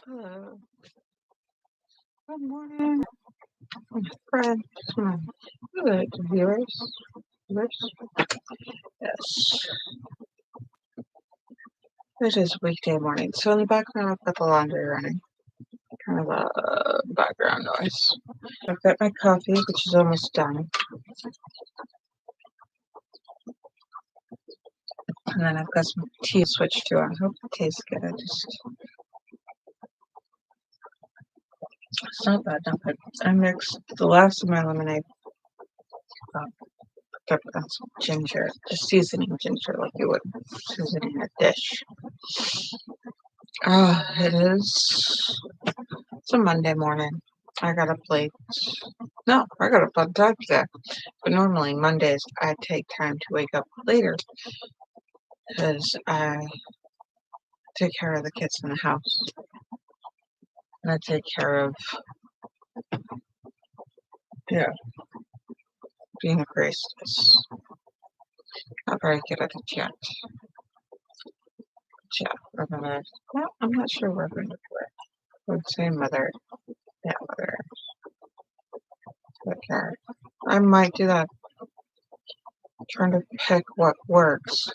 Hello. Good morning, my friends, my good viewers. Yes, it is weekday morning. So in the background, I've got the laundry running. Kind of a background noise. I've got my coffee, which is almost done, and then I've got some tea switched to. I hope it tastes good. It's not bad, not bad. I mixed the last of my lemonade. Up with some ginger, just seasoning ginger like you would seasoning a dish. It is. It's a Monday morning. I got a plate. No, I got a fun time today. But normally Mondays I take time to wake up later because I take care of the kids in the house. And I take care of, being a priestess. Not very good at it yet. Yeah, we're gonna. Well, I'm not sure we're going to do it. I would say mother. Yeah, mother. Take care. I might do that. Trying to pick what works.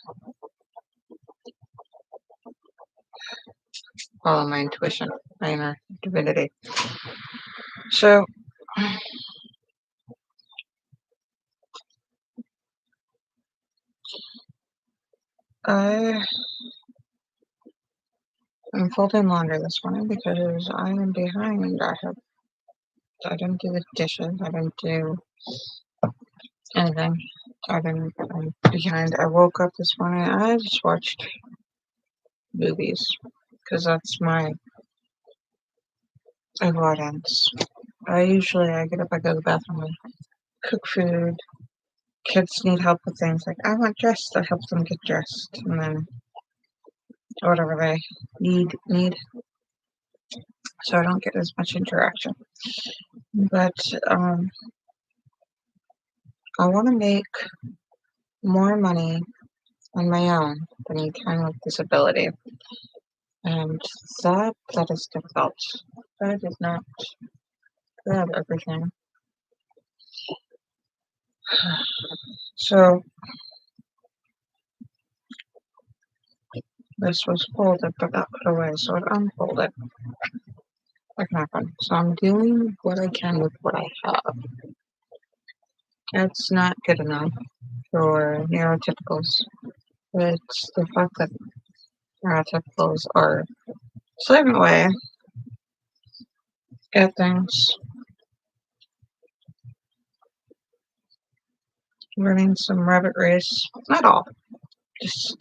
Follow my intuition, my inner divinity. So, I am folding laundry this morning because I am behind. I didn't do the dishes. I didn't do anything. I'm behind. I woke up this morning. I just watched movies because that's my avoidance. I get up, I go to the bathroom, I cook food. Kids need help with things like I want dressed. I help them get dressed, and then whatever they need. So I don't get as much interaction. But I want to make more money on my own than you can with disability, and that is difficult. I did not grab everything. So this was folded but not put away, so it unfolded. What happened? So I'm doing what I can with what I have. It's not good enough for neurotypicals. It's the fact that neurotypicals are slaving away at things, running some rabbit race. Not all, just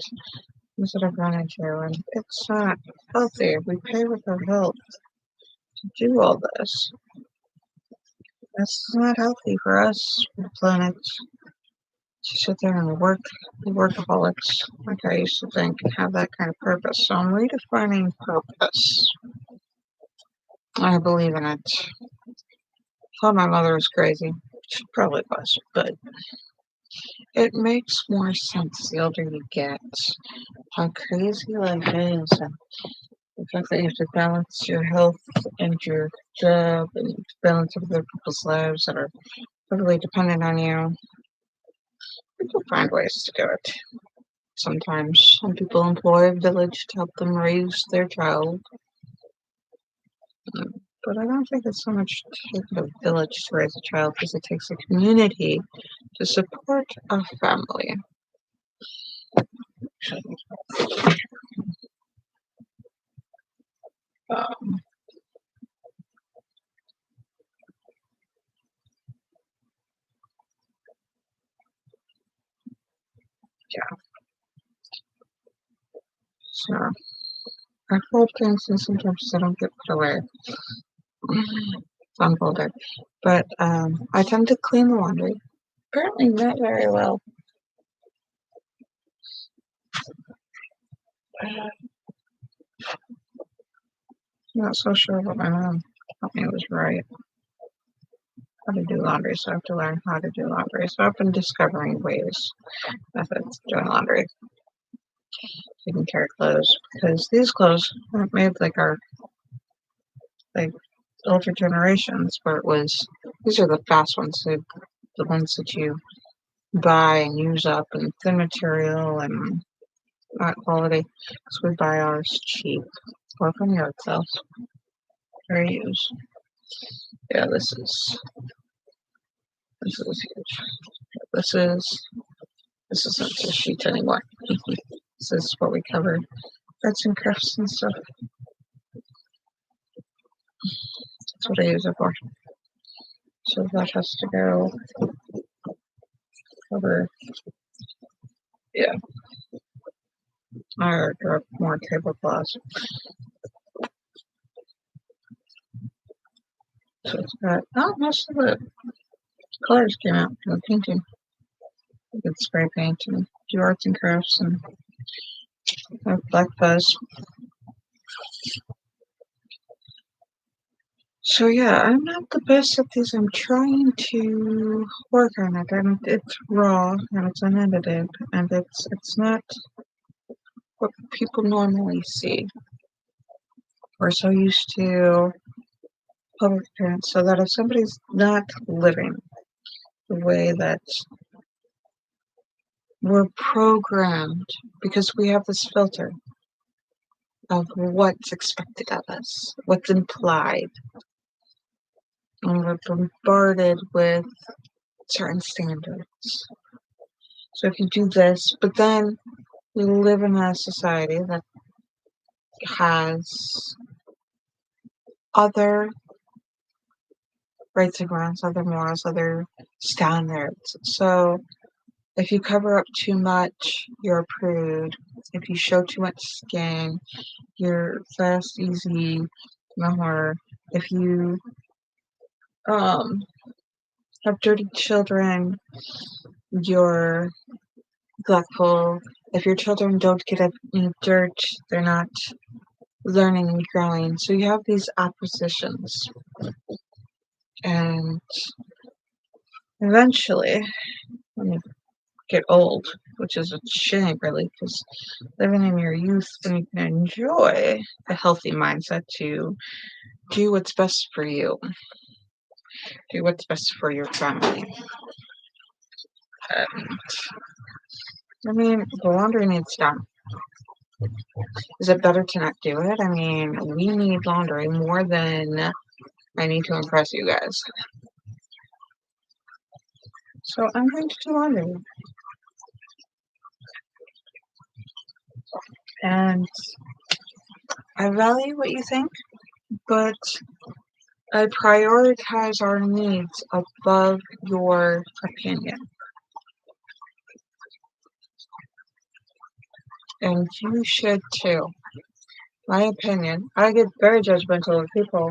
things that I've run into, and it's not healthy. We pay with our health to do all this. That's not healthy for us, for the planet, to sit there and work, the workaholics, like I used to think, and have that kind of purpose. So I'm redefining purpose. I believe in it. I thought my mother was crazy. She probably was, but it makes more sense the older you get. How crazy life is, and the fact that you have to balance your health and your job and balance other people's lives that are totally dependent on you. People find ways to do it. Sometimes some people employ a village to help them raise their child. But I don't think it's so much taking a village to raise a child because it takes a community to support a family. Um, yeah, so I fold things and sometimes they don't get put away. It's unfolded. But I tend to clean the laundry. Apparently not very well. I'm not so sure what my mom told me was right. How to do laundry, so I have to learn how to do laundry. So I've been discovering methods of doing laundry, taking care of clothes, because these clothes aren't made like our like older generations where it was, these are the fast ones, the ones that you buy and use up and thin material and not quality, because we buy ours cheap or from yard sales or used. Yeah, this is huge. This isn't a sheet anymore. This is what we covered. Arts and crafts and stuff. That's what I use it for. So that has to go over. Yeah. I got more tablecloths. So it's got, oh, most of the colors came out from the painting. You could spray paint and do arts and crafts and have black fuzz. So yeah, I'm not the best at these. I'm trying to work on it, and it's raw and it's unedited, and it's not what people normally see. We're so used to public appearance, so that if somebody's not living the way that we're programmed, because we have this filter of what's expected of us, what's implied, and we're bombarded with certain standards. So if you do this, but then we live in a society that has other rights and wrongs, other morals, other standards. So if you cover up too much, you're a prude. If you show too much skin, you're fast, easy, no horror. If you have dirty children, you're neglectful. If your children don't get any dirt, they're not learning and growing. So you have these oppositions. And eventually, when you get old, which is a shame, really, because living in your youth, when you can enjoy a healthy mindset to do what's best for you, do what's best for your family. And, I mean, the laundry needs done. Is it better to not do it? I mean, we need laundry more than I need to impress you guys. So I'm going to do laundry. And I value what you think, but I prioritize our needs above your opinion. And you should too. My opinion, I get very judgmental of people,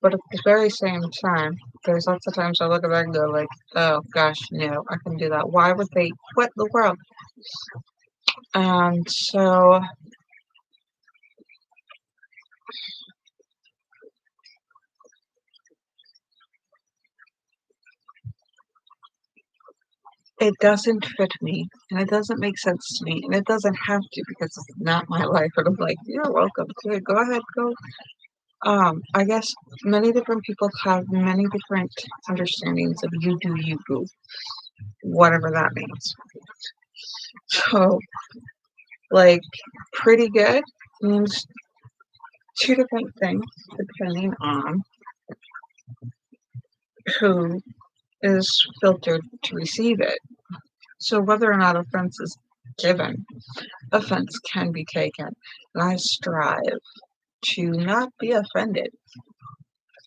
but at the very same time, there's lots of times I look back and go like, oh gosh, no, I couldn't do that. Why would they? What in the world? And so it doesn't fit me, and it doesn't make sense to me, and it doesn't have to because it's not my life. And I'm like, you're welcome to it. Go ahead, go. I guess many different people have many different understandings of you do you boo, whatever that means. So, like, pretty good means two different things depending on who is filtered to receive it. So whether or not offense is given, offense can be taken. And I strive to not be offended.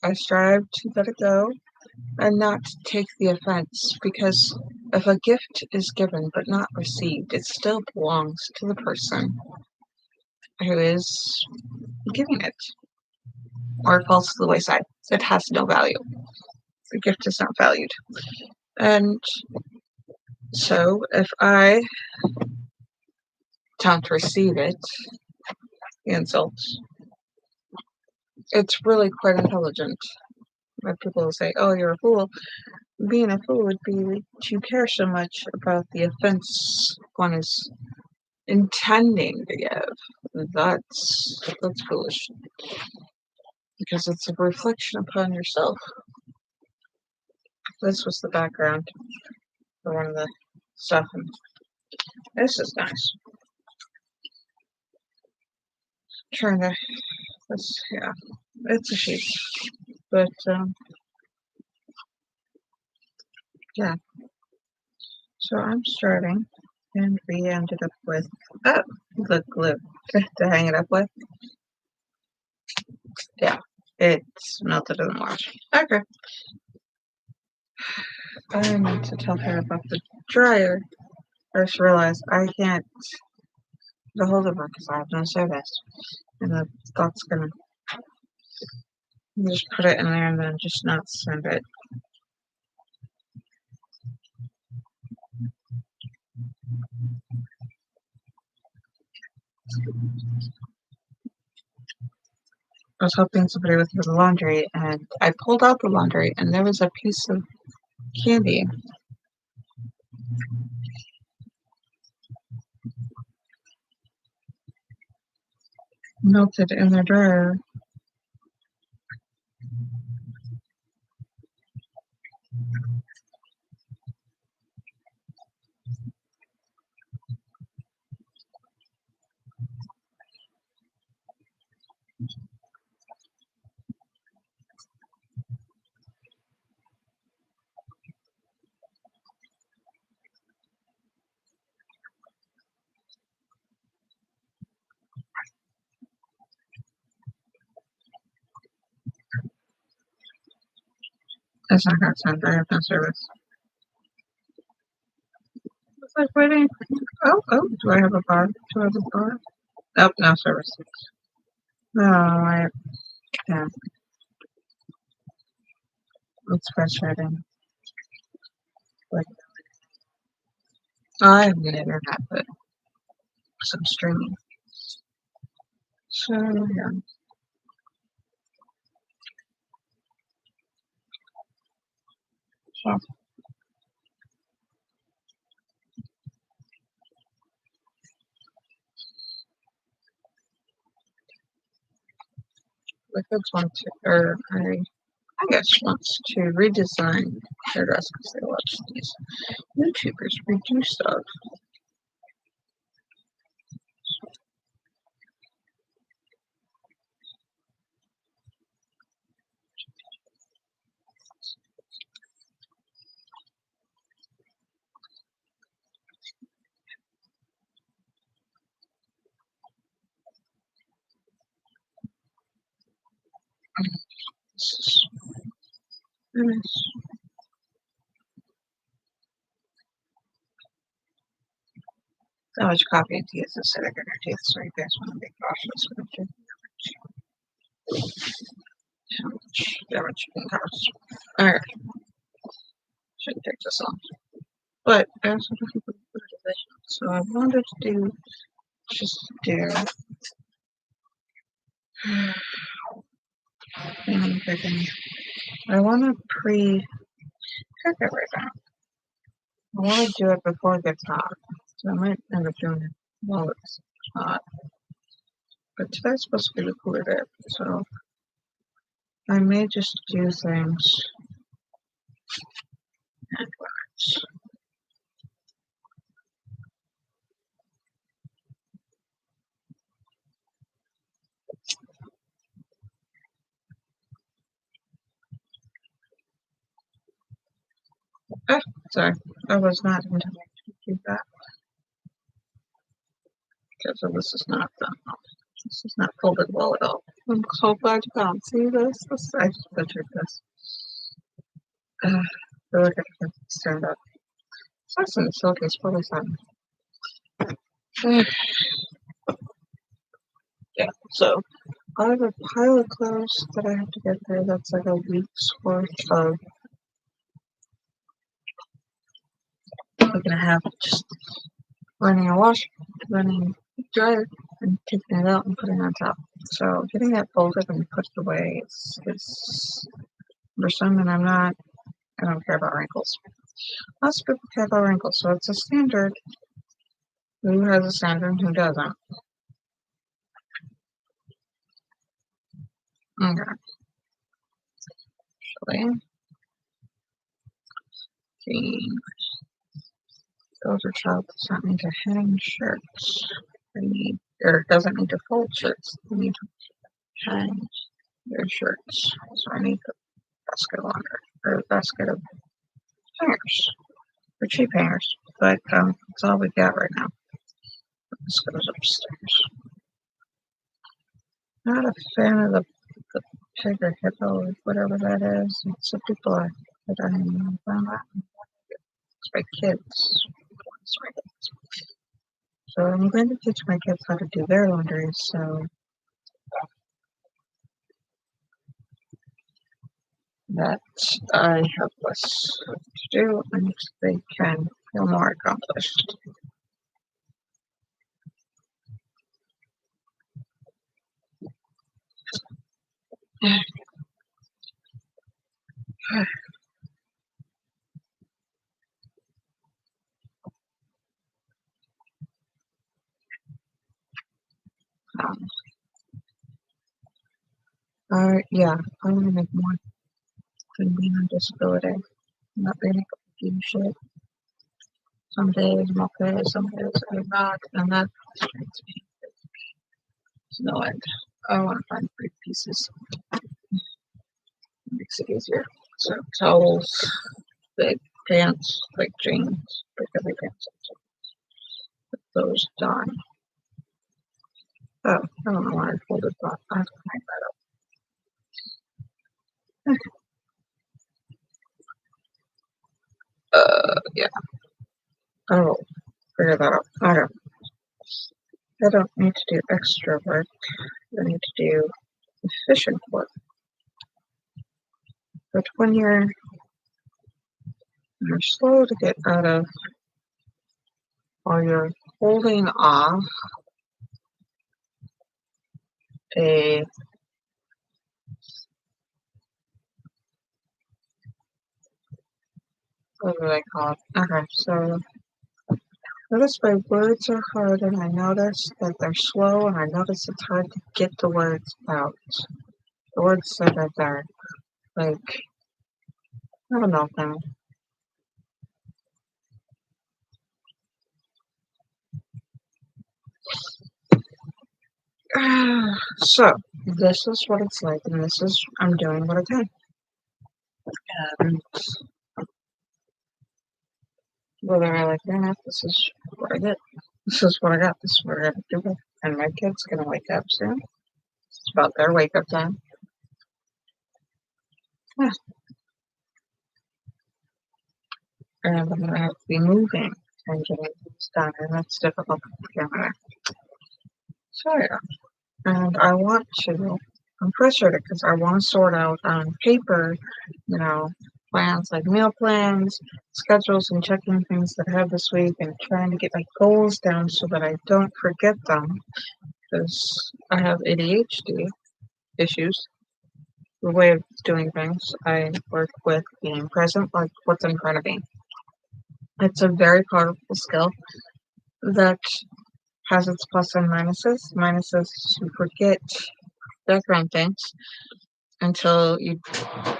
I strive to let it go and not take the offense, because if a gift is given but not received, it still belongs to the person who is giving it, or it falls to the wayside. It has no value. The gift is not valued. And so if I don't receive it, the insults, it's really quite intelligent. When people will say, oh, you're a fool. Being a fool would be to care so much about the offense one is intending to give. That's foolish. because it's a reflection upon yourself. This was the background for one of the stuff, and this is nice. Trying to, this, yeah, it's a sheep, but yeah. So I'm starting, and we ended up with the glue to hang it up with. Yeah, it's melted in the wash. Okay. I need to tell her about the dryer. I just realized I can't get a hold of her because I have no service. And that's gonna just put it in there and then just not send it. I was hoping somebody would do the laundry, and I pulled out the laundry, and there was a piece of candy melted in the dryer. That's not gonna send. I have no service. It's like waiting. Oh, do I have a bar? Do I have a bar? Nope, no service. No, yeah, it's frustrating. Like, I have the internet, but some streaming. So, yeah. So, the kids want to, or I guess wants to redesign their dress because they watch these YouTubers redo stuff. This is nice. How much coffee and tea is acidic in your teeth, so you guys want to be cautious with how much damage you can cause. Alright, shouldn't take this long. But I also have to put a division, so I wanted to do I want to pre-cook it right now. I want to do it before it gets hot, so I might end up doing it while it's hot. But today's supposed to be the cooler day, so I may just do things backwards. Oh, sorry, I was not intending to do that because this is not done. This is not folded well at all. I'm so glad you can't see this. I just butchered this. I feel like I can stand up. It's nice and silky. It's probably fun. Yeah, so I have a pile of clothes that I have to get there. That's like a week's worth of. I'm gonna have just running a wash, running a dryer, and taking it out and putting it on top. So getting that folded and put it away is cumbersome, and I don't care about wrinkles. Lots of people care about wrinkles, so it's a standard. Who has a standard and who doesn't? Okay, actually, the older child does not need to hang shirts. They need, or doesn't need to fold shirts. They need to hang their shirts. So I need the basket of laundry, or a basket of hangers, or cheap hangers. But that's all we got right now. This goes upstairs. Not a fan of the pig or hippo or whatever that is. Some people are, I don't even know about that. It's my kids. It's my kids. So I'm going to teach my kids how to do their laundry. So that I have less to do and they can feel more accomplished. Yeah, I want to make more than being on disability. Not being able to do shit. Some days I'm okay, some days I'm not, and that frustrates me. There's no end. I want to find free pieces. It makes it easier. So towels, big pants, big jeans, big heavy pants. Put those done. Oh, I don't know why I folded that. I have to hang that up. Yeah. Oh, figure that out. I don't need to do extra work. I need to do efficient work. But when you're slow to get out of, or you're holding off a what do I call it? Okay, so notice my words are hard, and I notice that they're slow, and I notice it's hard to get the words out. The words that are there, like I don't know them. So this is what it's like, and this is I'm doing what I can. And whether I like it or not, this is what I get. This is what I got. This is what I got to do with. And my kid's gonna wake up soon. It's about their wake up time. Yeah. And I'm gonna have to be moving and getting things done, and that's difficult to get there. So yeah, and I want to. I'm frustrated because I want to sort out on paper, plans like meal plans, schedules, and checking things that I have this week, and trying to get my goals down so that I don't forget them. Because I have ADHD issues, the way of doing things. I work with being present, like what's in front of me. It's a very powerful skill that has its plus and minuses. Minuses, you forget background things until you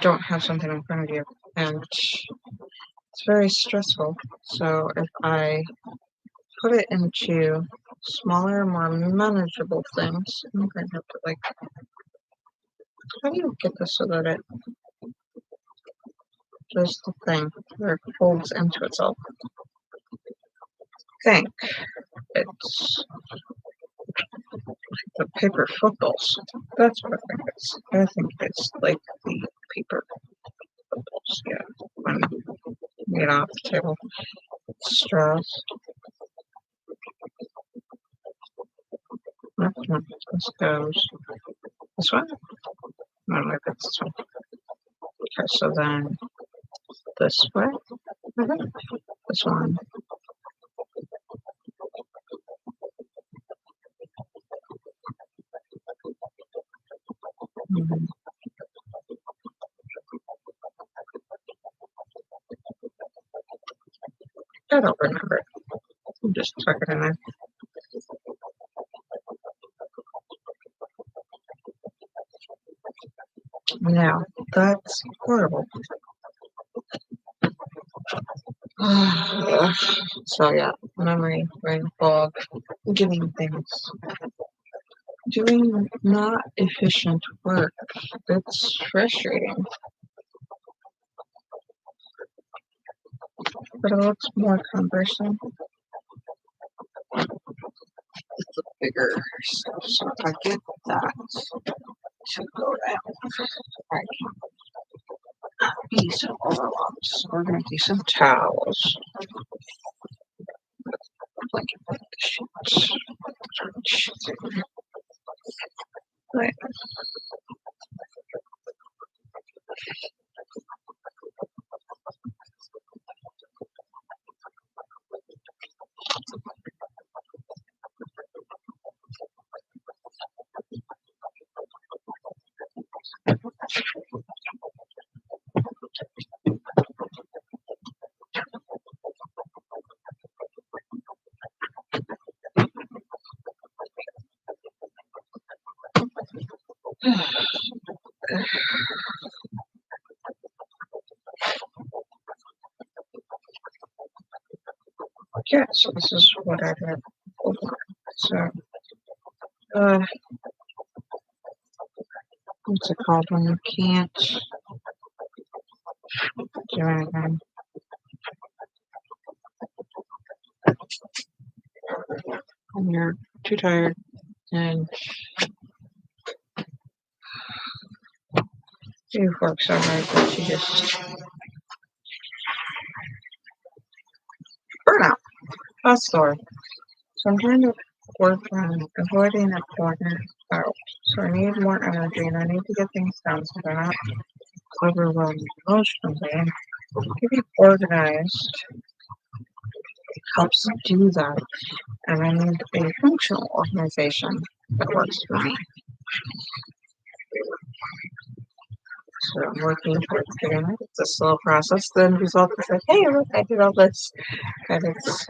don't have something in front of you, and it's very stressful. So if I put it into smaller, more manageable things, I'm going to have to how do you get this so that it does the thing where it folds into itself? I think it's the paper footballs. That's what I think it's. I think it's like the paper footballs. Yeah, when you get off the table, straws. Nope, nope. This goes this way. No, maybe it's this one. Okay, so then this way. Okay. This one. Mhm. I don't remember it. I'm just tuck it in there. Now, that's horrible. So yeah, memory, brain fog, doing things, doing not efficient work. It's frustrating, but it looks more cumbersome. It's a bigger stuff, so if I get that to go down, I can be some overlaps. So we're gonna do some towels. Blanket sheets. Right. Yeah, so this is what I did before. So, what's it called when you can't do anything? When you're too tired and you work so hard that you just burn out. That's the word. So I'm trying to work on avoiding a corner out. So I need more energy and I need to get things done so they're not overwhelmed emotionally. Getting organized helps do that. And I need a functional organization that works for me. So I'm working towards doing it. It's a slow process. The end result is like, hey, look, I did all this. And it's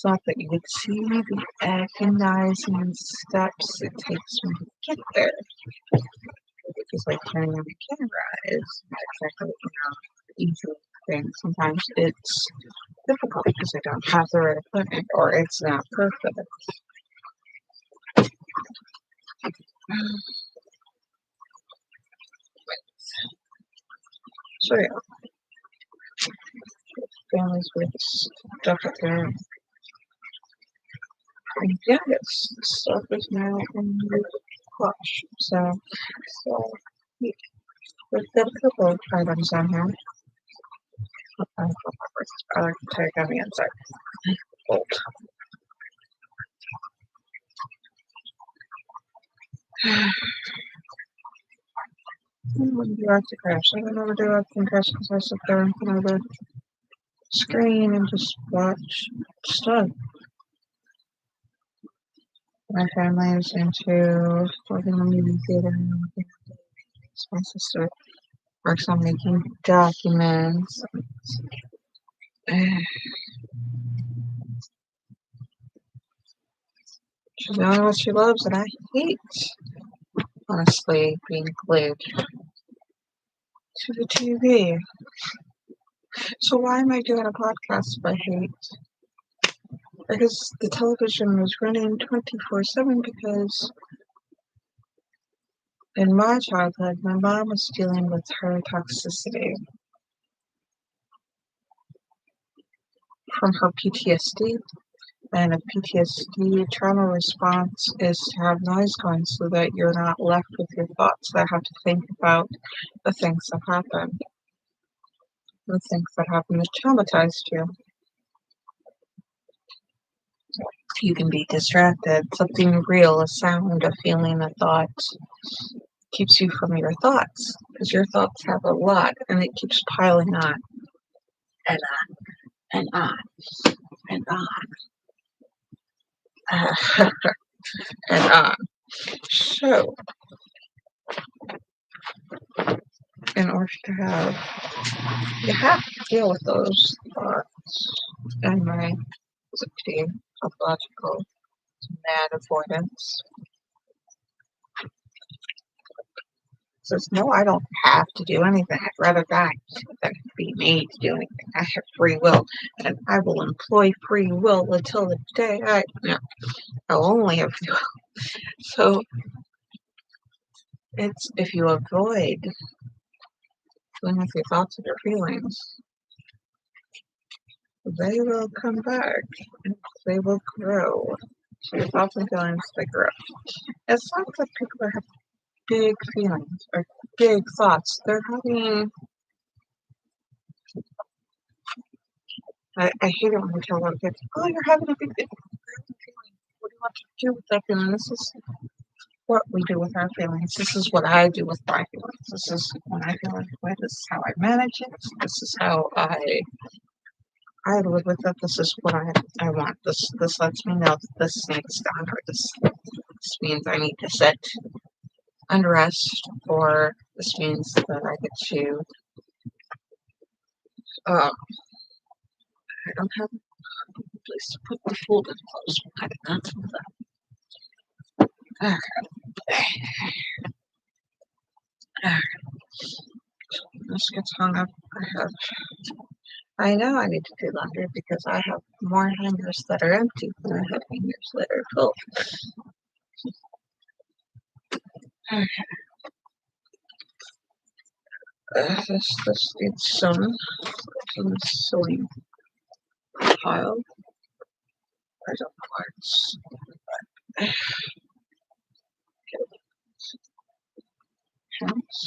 not that you could see the agonizing steps it takes me to get there. Because like turning on the camera is not exactly, easy thing. Sometimes it's difficult because I don't have the right equipment or it's not perfect. So yeah, families with stuff at their yeah, it's stuff is now in the clutch. So yeah, we've got a couple of items on here. I like to take on the inside. Bolt. When do I have to crash? I don't ever do I can crash because I sit there in front of the screen and just watch stuff. My family is into working on movie theater and everything. My sister works on making documents. She's doing what she loves, and I hate, honestly, being glued to the TV. So why am I doing a podcast if I hate? Because the television was running 24/7 because in my childhood, my mom was dealing with her toxicity from her PTSD. And a PTSD trauma response is to have noise going so that you're not left with your thoughts that have to think about the things that happened. The things that happened that traumatized you. You can be distracted. Something real, a sound, a feeling, a thought keeps you from your thoughts because your thoughts have a lot and it keeps piling on and on and on and on and on. So, in order to you have to deal with those thoughts and my pathological mad avoidance. says, no, I don't have to do anything. I'd rather die than be made to do anything. I have free will, and I will employ free will until the day I'll only have free will. So it's if you avoid dealing with your thoughts and your feelings, they will come back. And they will grow. So your thoughts and feelings, they grow. It's not that people are having big feelings or big thoughts. They're having. I hate it when we tell little kids, "Oh, you're having a big feeling. What do you want to do with that feeling?" This is what we do with our feelings. This is what I do with my feelings. This is when I feel this way. This is how I manage it. This is how I live with it. This is what I want. This lets me know that this needs done, or this means I need to sit and rest, or this means that I get to. I don't have a place to put my folded clothes when I get done with that. This gets hung up. I know I need to do laundry because I have more hangers that are empty than I have hangers that are full. This needs sewn in the sewing pile. I don't know why it's counts.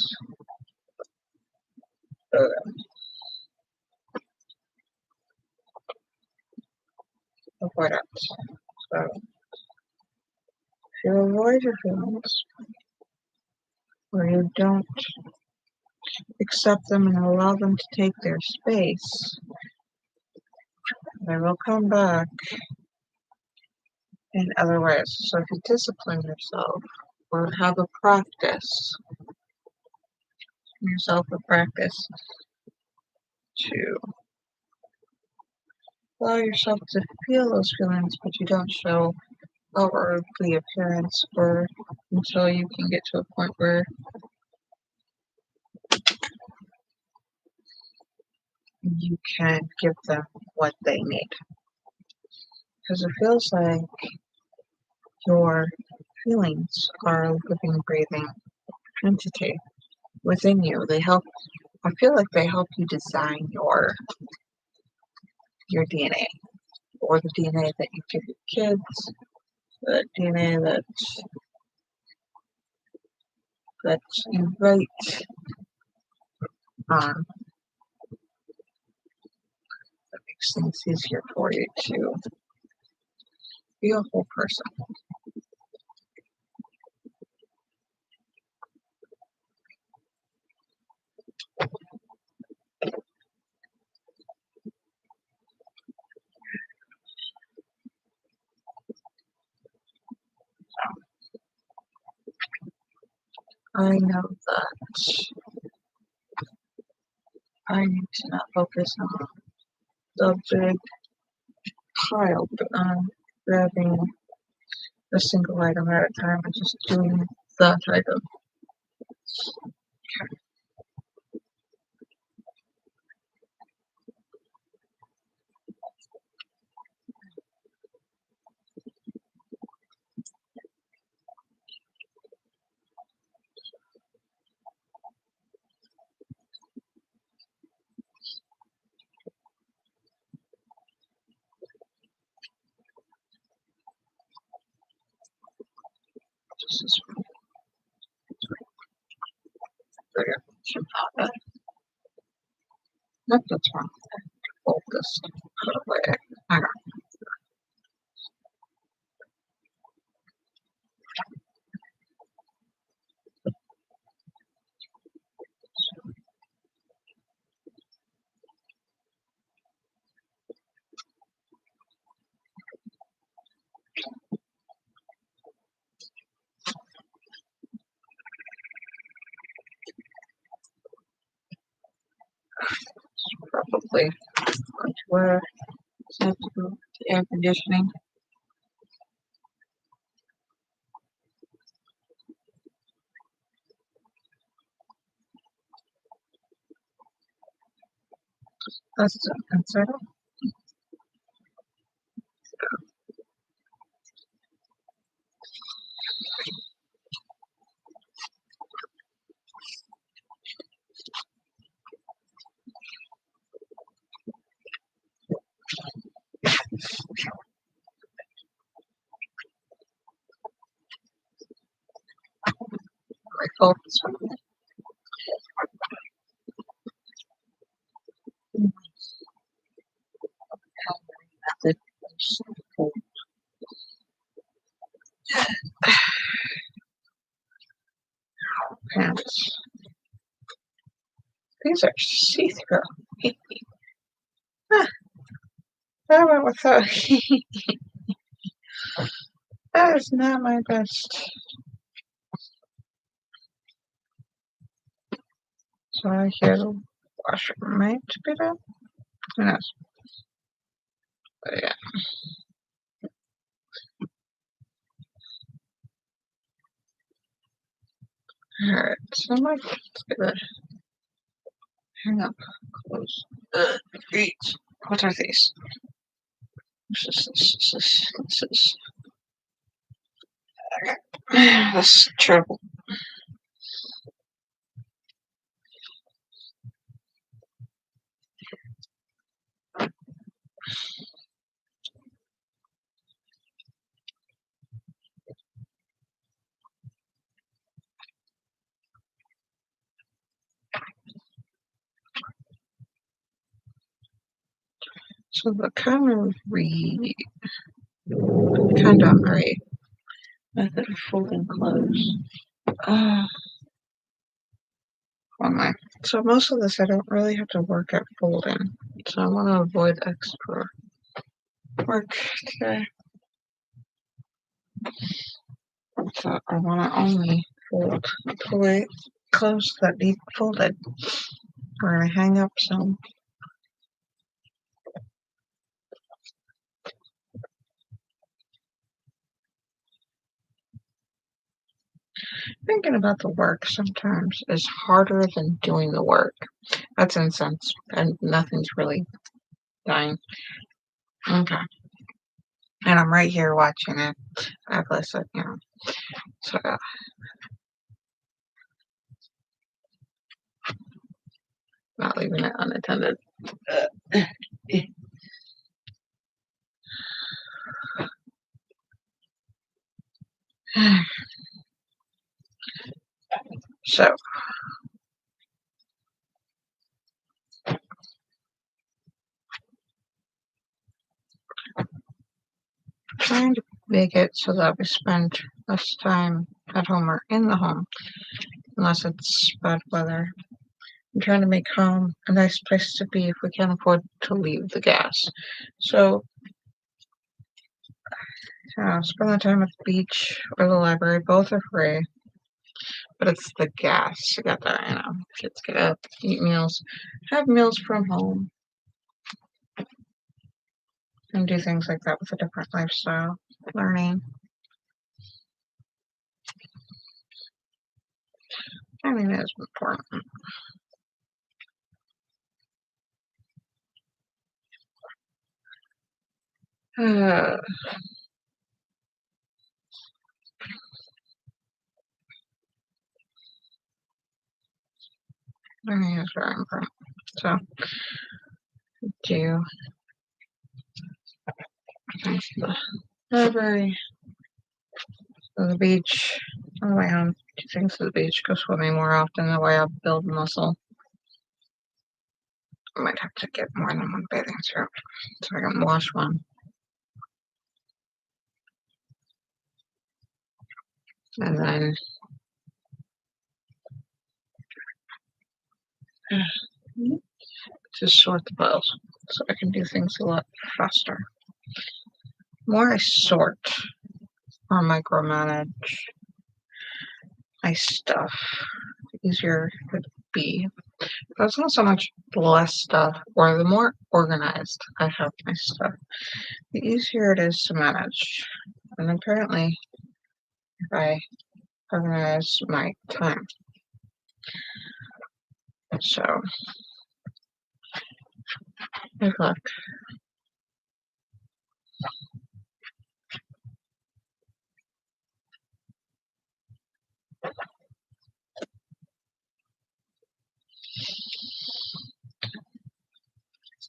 Avoid it. So if you avoid your feelings, or you don't accept them and allow them to take their space, they will come back in other ways. So if you discipline yourself or have a practice, yourself a practice to allow yourself to feel those feelings, but you don't show outwardly appearance or until you can get to a point where you can give them what they need. Because it feels like your feelings are a living, breathing entity within you. I feel like they help you design your DNA, or the DNA that you give your kids, the DNA that you write on, that makes things easier for you to be a whole person. I know that I need to not focus on the big pile, but on grabbing a single item at a time and just doing that item. This is there. Nope, that's wrong. Fold this. Put it away. I got probably going to wear have to go to air conditioning. That's inside out. Fold this one. Method. Fold pants. These are see-through. Huh, I went with that. That is not my best. So I hear the washer might be done. Who knows? But yeah. Alright, so I'm like, let's get a hang up close. Eat. What are these? This is okay. This is trouble. So the kind of method of folding clothes. On my so most of this I don't really have to work at folding. So I want to avoid extra work today. So I want to only fold clothes that need folded. We're gonna hang up some. Thinking about the work sometimes is harder than doing the work. That's incense, and nothing's really dying. Okay. And I'm right here watching it. I've listened, So, not leaving it unattended. So, trying to make it so that we spend less time at home or in the home, unless it's bad weather. I'm trying to make home a nice place to be if we can't afford to leave the gas. So, spend the time at the beach or the library. Both are free, but it's the gas. You got that, Kids get up, eat meals, have meals from home, and do things like that with a different lifestyle. Learning. I mean, it's important. Learning is very important. So, do things to the library, to the beach, on the way home, do things to the beach, go swimming more often, that way I'll build muscle. I might have to get more than one bathing suit so I can wash one. And then just sort the piles so I can do things a lot faster. The more I sort or micromanage my stuff, the easier it would be. But it's not so much less stuff, or the more organized I have my stuff, the easier it is to manage. And apparently, if I organize my time. So, Good luck.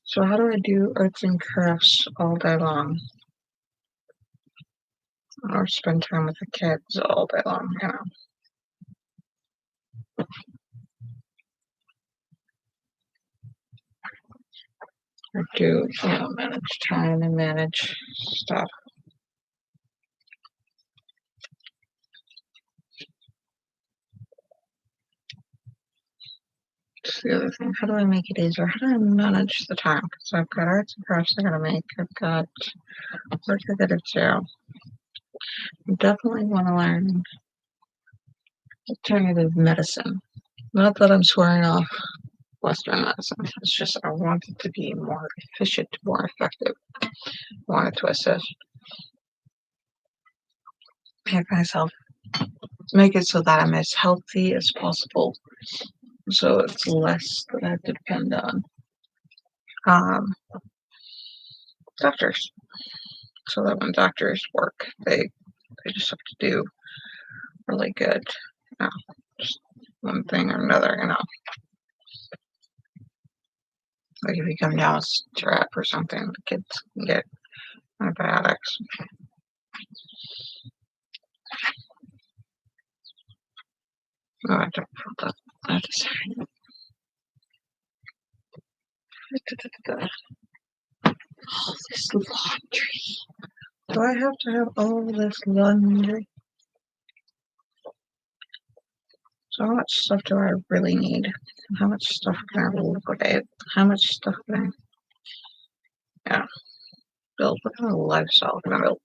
So how do I do arts and crafts all day long? Or spend time with the kids all day long, you know? Or do, manage time and manage stuff. That's the other thing. How do I make it easier? How do I manage the time? Because I've got arts and crafts I gotta make. I've got work I gotta do. I definitely want to learn alternative medicine. Not that I'm swearing off Western medicine. It's just I want it to be more efficient, more effective. I want it to assist, make it so that I'm as healthy as possible. So it's less that I have to depend on um, doctors. So that when doctors work, they just have to do really good, just one thing or another, Like if you come down with strep or something, the kids can get antibiotics. Oh, I have to put that. That is all this laundry. Do I have to have all this laundry? So how much stuff do I really need? How much stuff can I liquidate? How much stuff can I build? What kind of lifestyle can I build?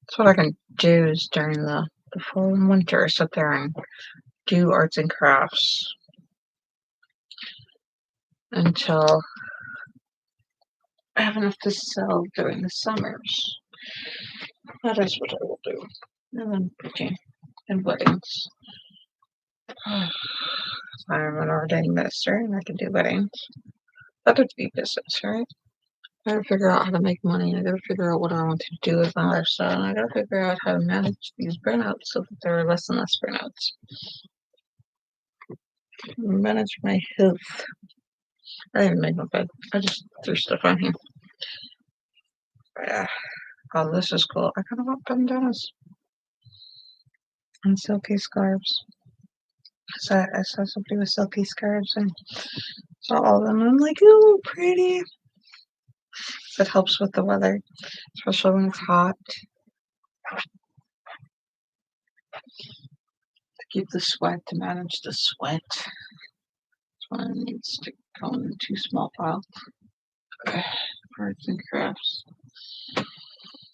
That's what I can do is during the fall and winter, sit there and do arts and crafts until I have enough to sell during the summers. That is what I will do. And then preaching and weddings. I'm an ordained minister and I can do weddings. That would be business, right? I gotta figure out how to make money. I gotta figure out what I want to do with my lifestyle. And I gotta figure out how to manage these burnouts so that there are less and less burnouts. Manage my health. I didn't make my bed. I just threw stuff on here. Yeah. Oh, this is cool. I kind of want bandanas and silky scarves. I saw somebody with silky scarves and saw all of them. And I'm like, ooh, pretty. It helps with the weather, especially when it's hot. To keep the sweat, to manage the sweat. This one needs to go in 2 small piles. Arts and crafts.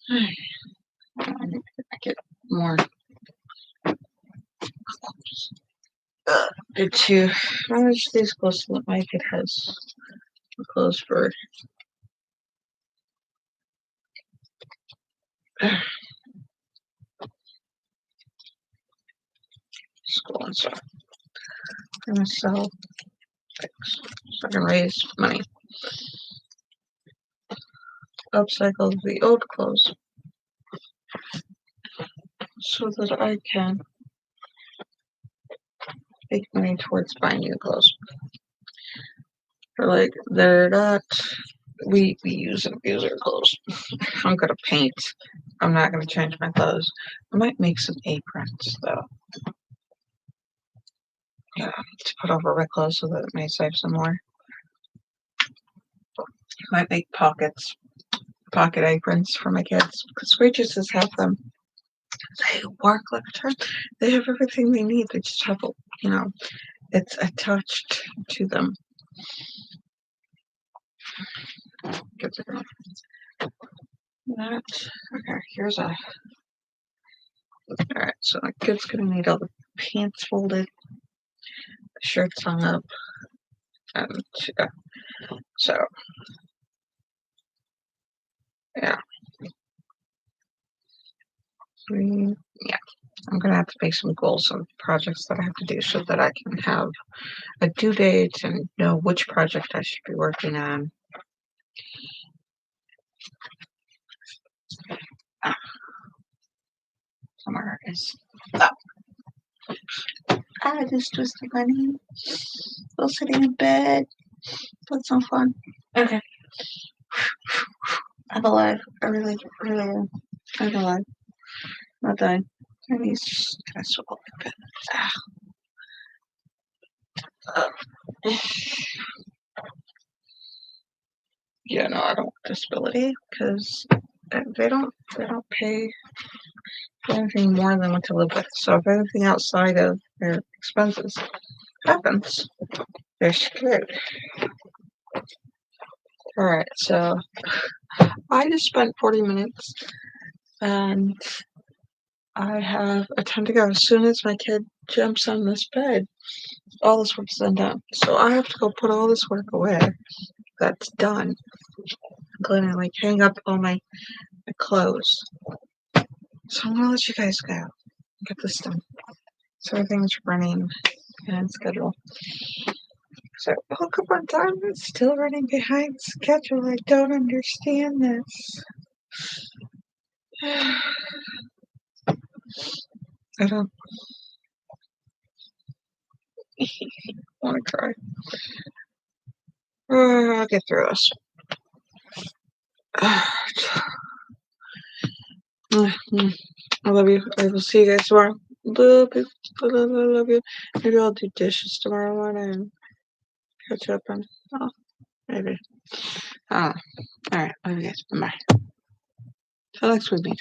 I need to get more. Good to manage these clothes so that my kid has clothes for school and stuff. I'm gonna sell things so I can raise money. Upcycle the old clothes so that I can make money towards buying new clothes. Or they're not. We use and abuse our clothes. I'm gonna paint. I'm not gonna change my clothes. I might make some aprons though. Yeah, to put over my clothes so that it may save some more. Might make pocket aprons for my kids because waitresses have them. They work like a charm. They have everything they need. They just have, it's attached to them. Good to go. That okay. Here's a. All right, so my kid's gonna need all the pants folded, the shirts hung up, and so yeah. I'm I'm gonna have to make some goals on projects that I have to do so that I can have a due date and know which project I should be working on. Somewhere is that. I just twisted my knee. Still sitting in bed. That's so fun. Okay. I'm alive. I really am. I'm alive. Not dying. My knee's just kind of swell a bit. Yeah, no, I don't want disability because they don't pay for anything more than what to live with. So if anything outside of their expenses happens, they're screwed. All right, so I just spent 40 minutes and I have a time to go. As soon as my kid jumps on this bed, all this work's done. So I have to go put all this work away. That's done. I'm gonna like hang up all my clothes. So I'm gonna let you guys go. Get this done. So everything's running and schedule. So I woke up on time. It's still running behind schedule. I don't understand this. I don't want to cry. I'll get through this. I love you. I will see you guys tomorrow. Love you. Love you. Maybe I'll do dishes tomorrow morning and catch up on. Oh, maybe. I don't know. Alright, love you guys. Bye. Till next week.